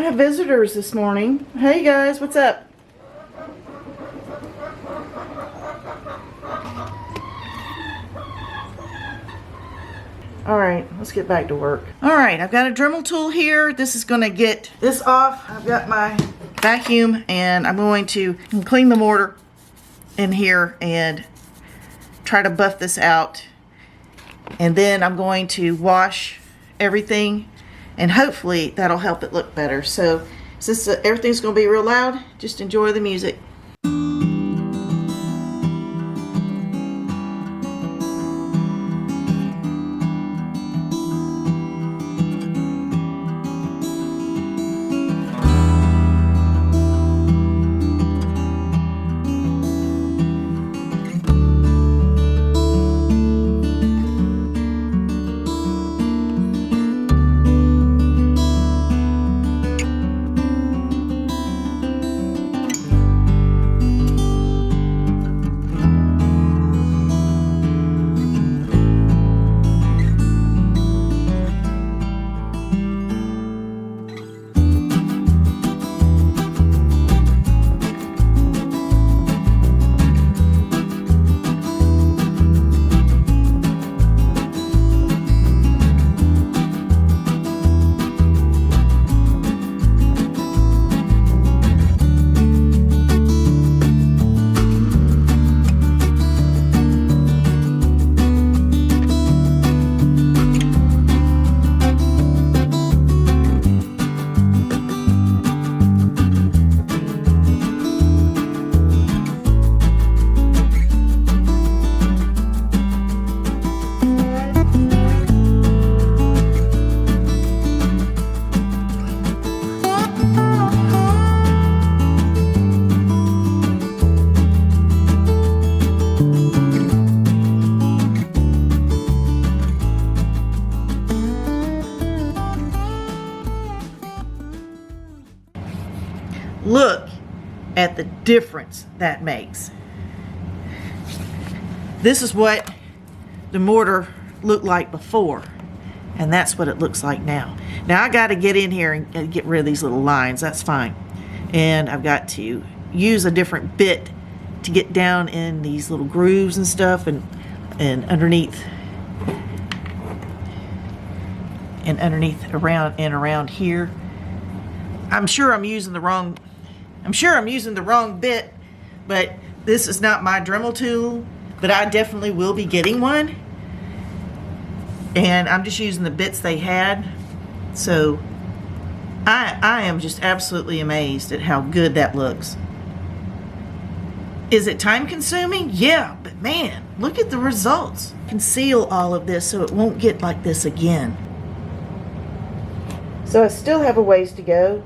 have visitors this morning. Hey guys, what's up? Alright, let's get back to work. Alright, I've got a Dremel tool here. This is going to get this off. I've got my vacuum and I'm going to clean the mortar in here and try to buff this out. And then I'm going to wash everything and hopefully that'll help it look better. So since everything's going to be real loud, just enjoy the music. Look at the difference that makes. This is what the mortar looked like before, and that's what it looks like now. Now I got to get in here and get rid of these little lines. That's fine. And I've got to use a different bit to get down in these little grooves and stuff, and underneath around here. I'm sure I'm using the wrong bit, but this is not my Dremel tool, but I definitely will be getting one. And I'm just using the bits they had. So I am just absolutely amazed at how good that looks. Is it time consuming? Yeah, but man, look at the results. Conceal all of this so it won't get like this again. So I still have a ways to go.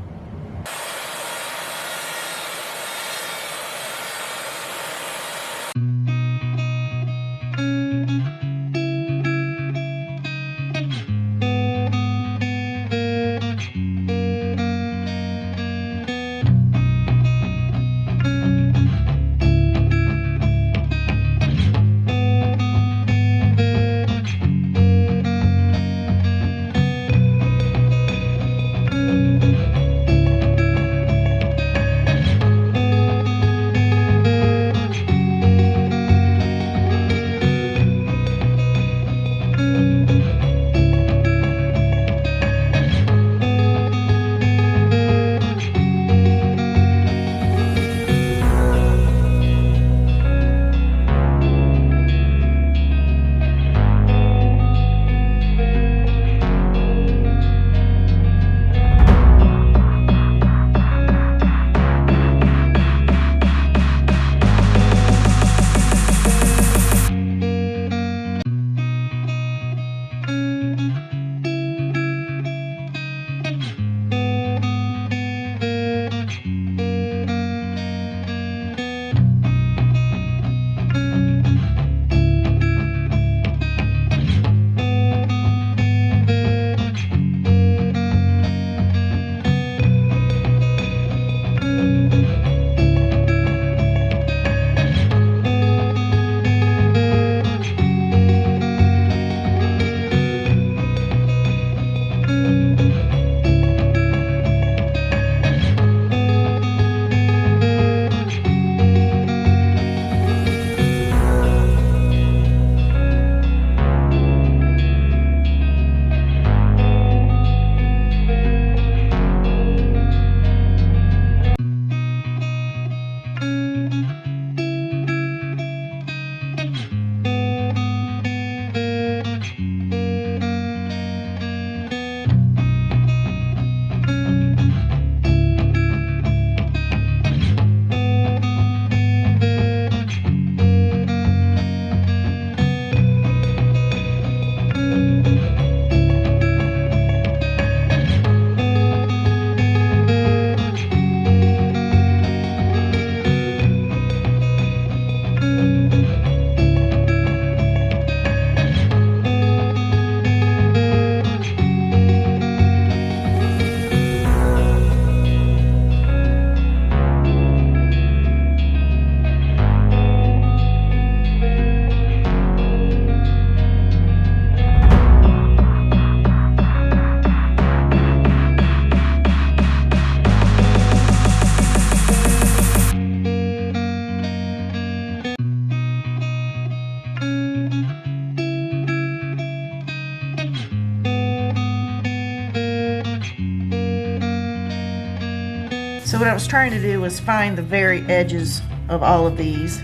what I was trying to do was find the very edges of all of these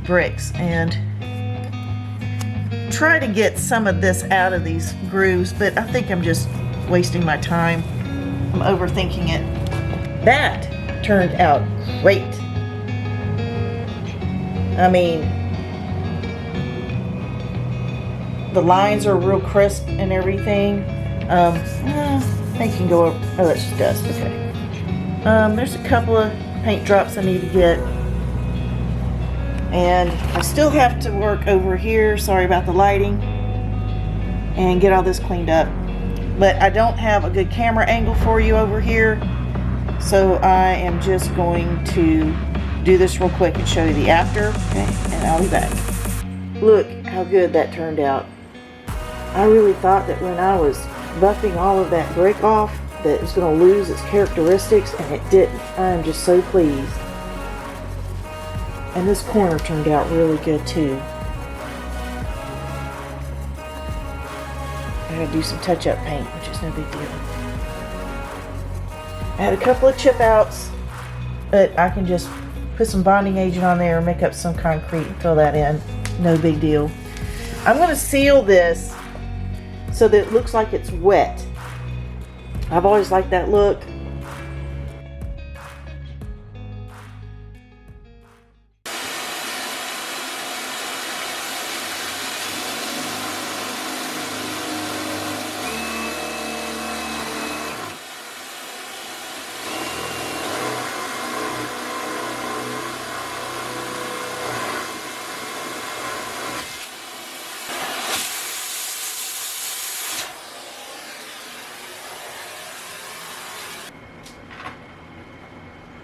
bricks and try to get some of this out of these grooves, but I think I'm just wasting my time. I'm overthinking it. That turned out great. I mean, the lines are real crisp and everything. They can go over. Oh, that's just dust. Okay. There's a couple of paint drops I need to get. And I still have to work over here, sorry about the lighting, and get all this cleaned up. But I don't have a good camera angle for you over here, so I am just going to do this real quick and show you the after, okay, and I'll be back. Look how good that turned out. I really thought that when I was buffing all of that brick off that it was going to lose its characteristics, and it didn't. I am just so pleased. And this corner turned out really good too. I gotta do some touch-up paint, which is no big deal. I had a couple of chip outs, but I can just put some bonding agent on there, make up some concrete and fill that in. No big deal. I'm gonna seal this so that it looks like it's wet. I've always liked that look.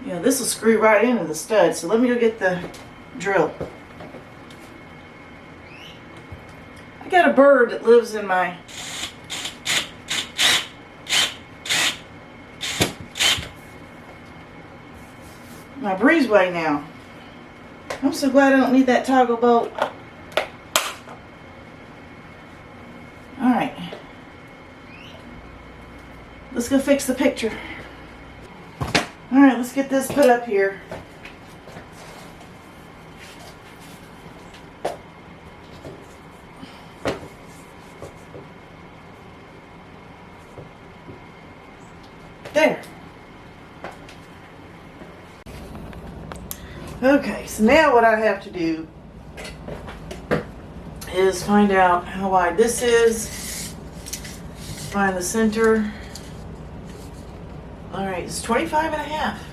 Yeah, this will screw right into the stud, so let me go get the drill. I got a bird that lives in my breezeway now. I'm so glad I don't need that toggle bolt. Alright. Let's go fix the picture. Alright, let's get this put up here. There. Okay, so now what I have to do is find out how wide this is, find the center. All right, it's 25 and a half.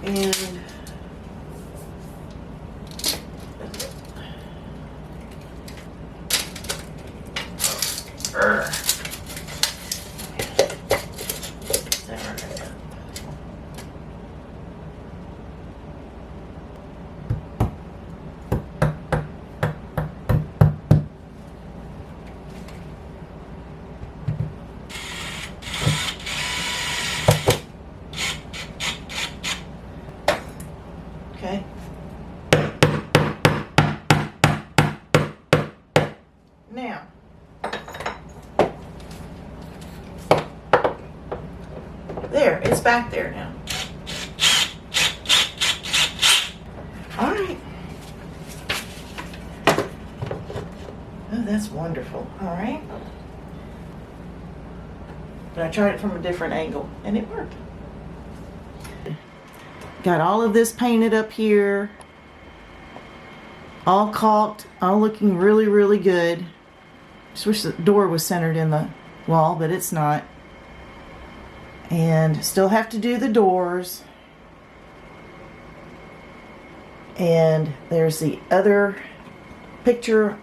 And okay. Now, there, it's back there now. All right. Oh, that's wonderful. All right. But I tried it from a different angle, and it worked. Got all of this painted up here, all caulked, all looking really, really good. Just wish the door was centered in the wall, but it's not. And still have to do the doors. And there's the other picture.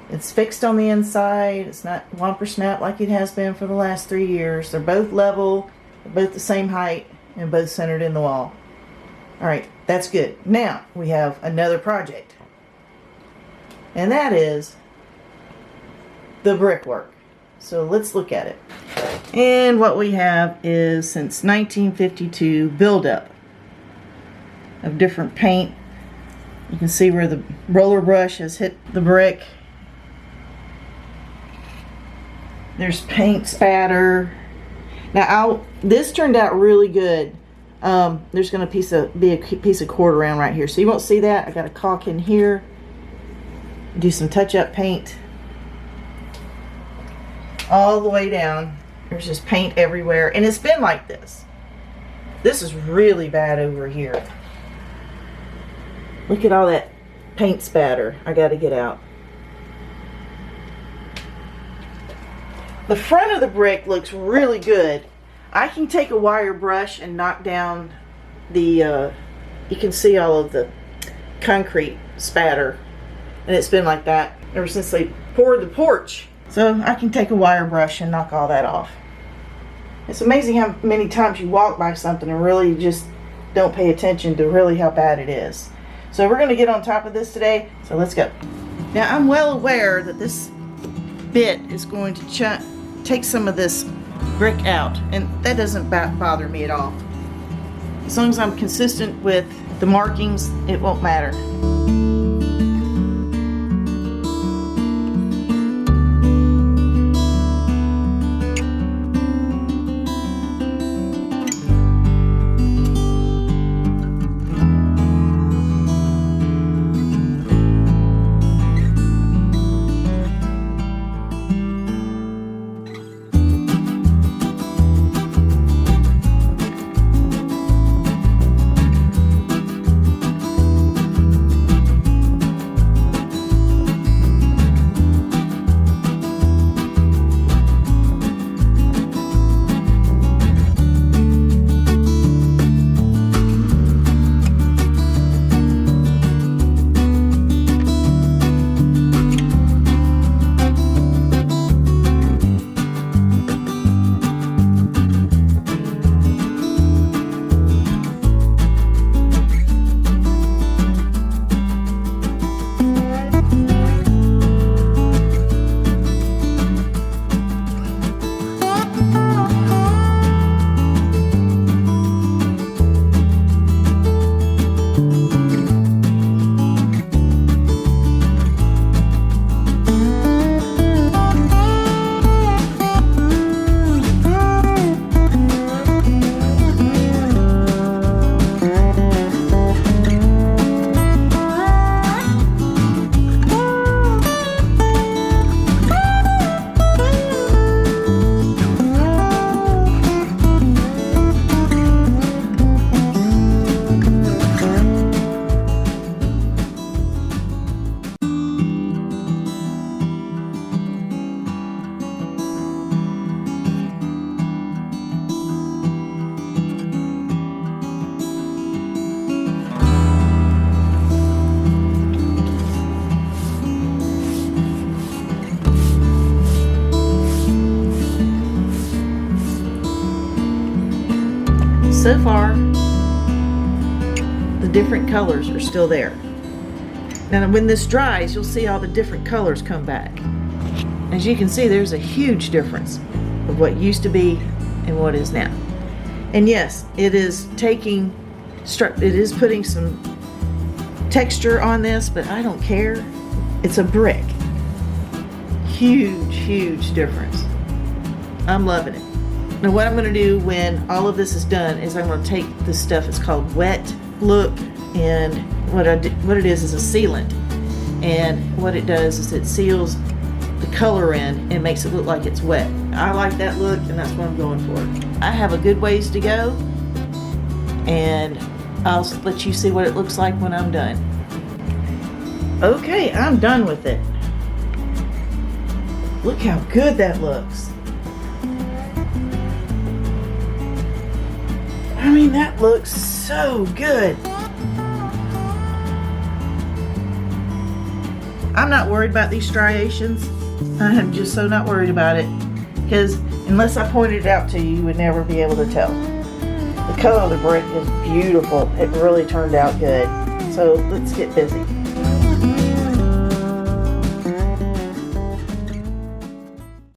It's fixed on the inside. It's not whomper snap like it has been for the last 3 years. They're both level, they're both the same height, and both centered in the wall. Alright, that's good. Now we have another project. And that is the brickwork. So let's look at it. And what we have is, since 1952, buildup of different paint. You can see where the roller brush has hit the brick. There's paint spatter. Now This turned out really good. There's going to be a piece of cord around right here, so you won't see that. I got a caulk in here. Do some touch-up paint all the way down. There's just paint everywhere, and it's been like this. This is really bad over here. Look at all that paint spatter I got to get out. The front of the brick looks really good. I can take a wire brush and knock down the, you can see all of the concrete spatter. And it's been like that ever since they poured the porch. So I can take a wire brush and knock all that off. It's amazing how many times you walk by something and really just don't pay attention to really how bad it is. So we're going to get on top of this today. So let's go. Now I'm well aware that this bit is going to take some of this brick out, and that doesn't bother me at all. As long as I'm consistent with the markings, it won't matter. So far, the different colors are still there. Now when this dries, you'll see all the different colors come back. As you can see, there's a huge difference of what used to be and what is now. And yes, it is putting some texture on this, but I don't care. It's a brick. Huge, huge difference. I'm loving it. Now what I'm going to do when all of this is done is I'm going to take this stuff, it's called Wet-Look, and what it is a sealant. And what it does is it seals the color in and makes it look like it's wet. I like that look, and that's what I'm going for. I have a good ways to go, and I'll let you see what it looks like when I'm done. Okay, I'm done with it. Look how good that looks. I mean, that looks so good. I'm not worried about these striations. I'm just so not worried about it, because unless I pointed it out to you, you would never be able to tell. The color of the brick is beautiful. It really turned out good. So let's get busy.